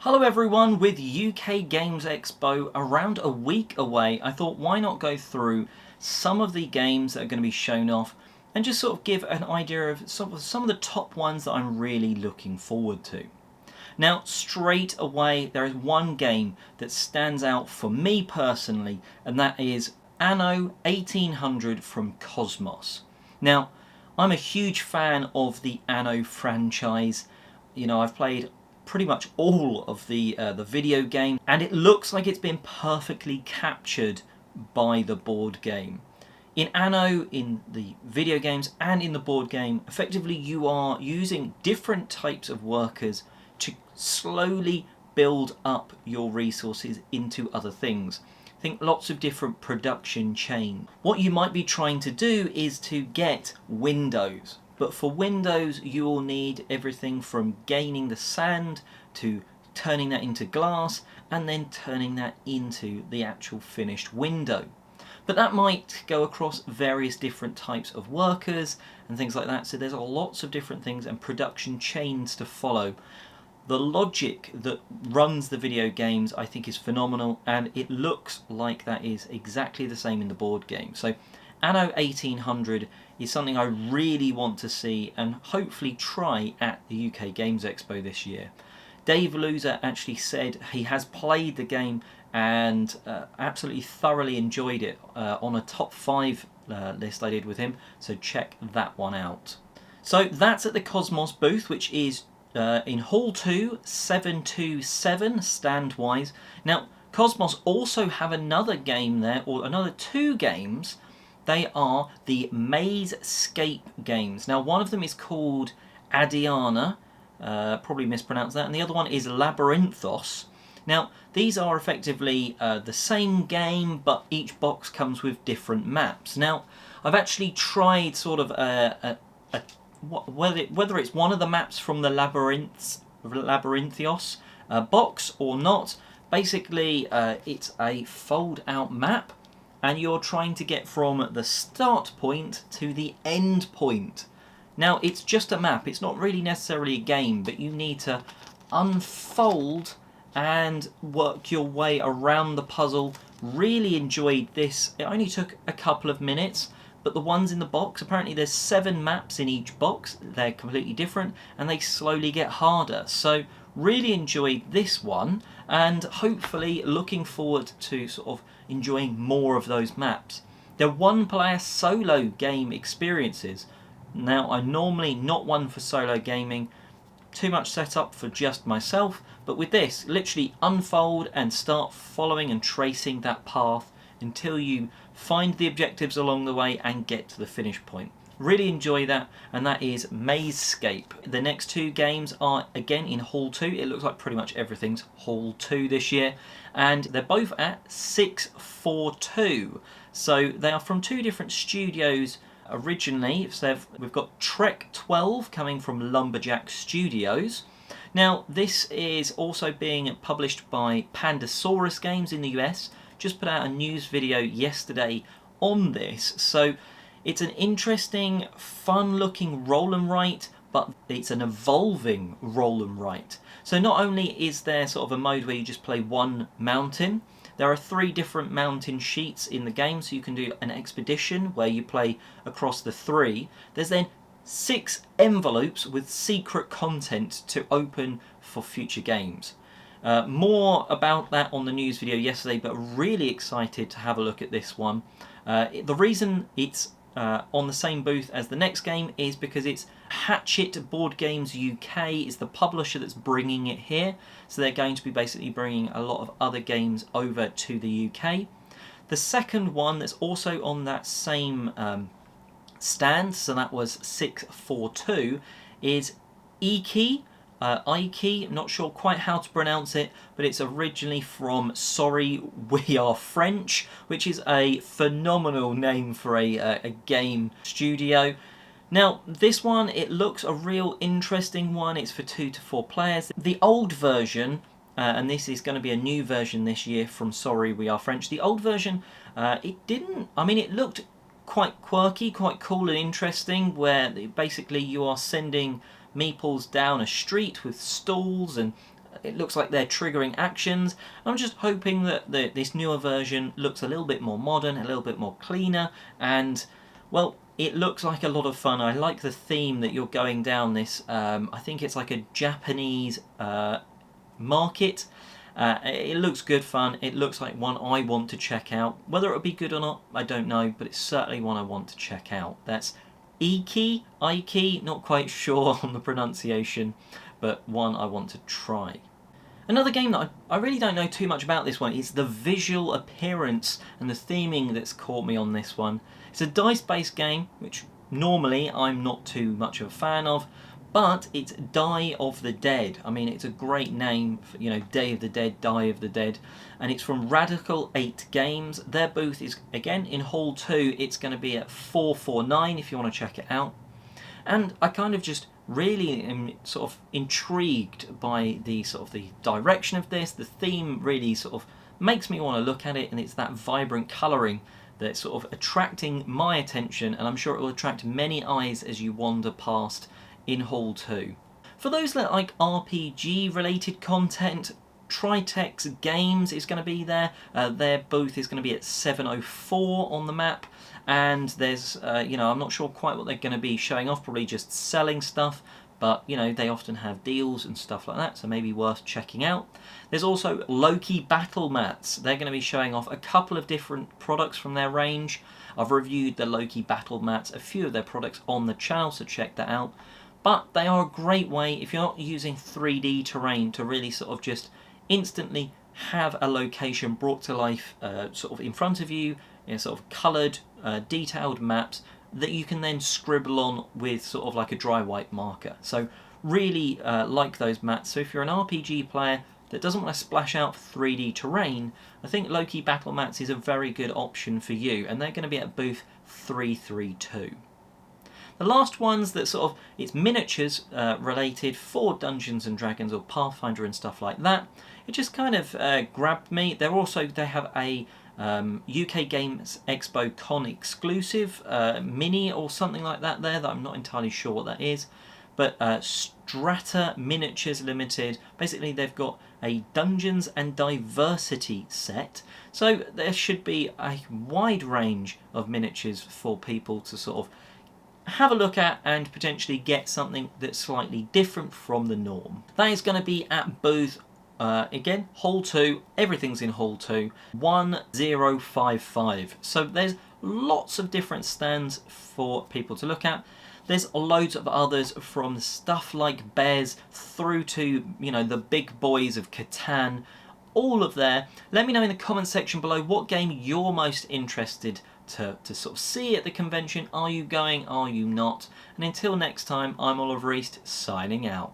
Hello everyone, with UK Games Expo around a week away, I thought why not go through some of the games that are going to be shown off and just sort of give an idea of some of the top ones that I'm really looking forward to. Now, straight away, there is one game that stands out for me personally, and that is Anno 1800 from Cosmos. Now, I'm a huge fan of the Anno franchise. You know, I've played pretty much all of the video game, and it looks like it's been perfectly captured by the board game. In Anno, in the video games and in the board game, effectively you are using different types of workers to slowly build up your resources into other things. Think lots of different production chains. What you might be trying to do is to get windows. But for windows, you will need everything from gaining the sand to turning that into glass and then turning that into the actual finished window. But that might go across various different types of workers and things like that. So there's lots of different things and production chains to follow. The logic that runs the video games I think is phenomenal, and it looks like that is exactly the same in the board game. So Anno 1800 is something I really want to see and hopefully try at the UK Games Expo this year. Dave Loser actually said he has played the game and absolutely thoroughly enjoyed it on a top 5 list I did with him, so check that one out. So that's at the Cosmos booth, which is in Hall 2, 727 stand-wise. Now, Cosmos also have another game there, or another 2 games. They are the Mazescape games. Now, one of them is called Adiana, probably mispronounced that, and the other one is Labyrinthos. Now, these are effectively the same game, but each box comes with different maps. Now, I've actually tried sort of whether it's one of the maps from the Labyrinthos box or not. Basically, it's a fold-out map, and you're trying to get from the start point to the end point. Now, it's just a map. It's not really necessarily a game, but you need to unfold and work your way around the puzzle. Really enjoyed this. It only took a couple of minutes, but the ones in the box, apparently there's 7 maps in each box. They're completely different, and they slowly get harder. So really enjoyed this one, and hopefully looking forward to sort of enjoying more of those maps. They're one-player solo game experiences. Now, I'm normally not one for solo gaming, too much setup for just myself, but with this, literally unfold and start following and tracing that path until you find the objectives along the way and get to the finish point. Really enjoy that, and that is Mazescape. The next 2 games are again in Hall 2. It looks like pretty much everything's Hall 2 this year, and they're both at 642. So they are from 2 different studios originally. So we've got Trek 12 coming from Lumberjack Studios. Now, this is also being published by Pandasaurus Games in the US. Just put out a news video yesterday on this. So it's an interesting, fun-looking roll and write, but it's an evolving roll and write. So not only is there sort of a mode where you just play one mountain, there are 3 different mountain sheets in the game, so you can do an expedition where you play across the 3. There's then 6 envelopes with secret content to open for future games. More about that on the news video yesterday, but really excited to have a look at this one. The reason it's on the same booth as the next game is because it's Hatchet Board Games UK is the publisher that's bringing it here, so they're going to be basically bringing a lot of other games over to the UK. The second one that's also on that same stand, so that was 642, is Iki. Ike, not sure quite how to pronounce it, but it's originally from Sorry We Are French, which is a phenomenal name for a game studio. Now, this one, it looks a real interesting one. It's for 2 to 4 players. The old version, and this is going to be a new version this year from Sorry We Are French. The old version, it looked quite quirky, quite cool and interesting, where basically you are sending meeples down a street with stalls and it looks like they're triggering actions. I'm just hoping that this newer version looks a little bit more modern, a little bit more cleaner, and, well, it looks like a lot of fun. I like the theme that you're going down this. I think it's like a Japanese market. It looks good fun. It looks like one I want to check out. Whether it'll be good or not, I don't know, but it's certainly one I want to check out. That's Ike, not quite sure on the pronunciation, but one I want to try. Another game that I really don't know too much about this one is the visual appearance and the theming that's caught me on this one. It's a dice-based game, which normally I'm not too much of a fan of, but it's Die of the Dead. I mean, it's a great name for, you know, Day of the Dead, Die of the Dead, and it's from Radical 8 Games. Their booth is, again, in Hall 2. It's going to be at 449 if you want to check it out. And I kind of just really am sort of intrigued by the sort of the direction of this. The theme really sort of makes me want to look at it, and it's that vibrant colouring that's sort of attracting my attention, and I'm sure it will attract many eyes as you wander past in Hall 2. For those that like RPG related content, Tritex Games is going to be there. Their booth is going to be at 704 on the map, and there's, you know, I'm not sure quite what they're going to be showing off, probably just selling stuff, but, you know, they often have deals and stuff like that, so maybe worth checking out. There's also Loki Battle Mats. They're going to be showing off a couple of different products from their range. I've reviewed the Loki Battle Mats, a few of their products on the channel, so check that out. But they are a great way, if you're not using 3D terrain, to really sort of just instantly have a location brought to life sort of in front of you, sort of coloured, detailed maps that you can then scribble on with sort of like a dry white marker. So really like those mats. So if you're an RPG player that doesn't want to splash out 3D terrain, I think Loki Battle Mats is a very good option for you, and they're going to be at booth 332. The last ones that sort of, it's miniatures related for Dungeons and Dragons or Pathfinder and stuff like that. It just kind of grabbed me. They have a UK Games Expo Con exclusive mini or something like that there that I'm not entirely sure what that is. But Strata Miniatures Limited, basically they've got a Dungeons and Diversity set. So there should be a wide range of miniatures for people to sort of have a look at and potentially get something that's slightly different from the norm. That is going to be at booth, again, Hall 2, everything's in Hall 2, 1055. So there's lots of different stands for people to look at. There's loads of others, from stuff like Bears through to, you know, the big boys of Catan, all of there. Let me know in the comment section below what game you're most interested to sort of see at the convention. Are you going? Are you not? And until next time, I'm Oliver East, signing out.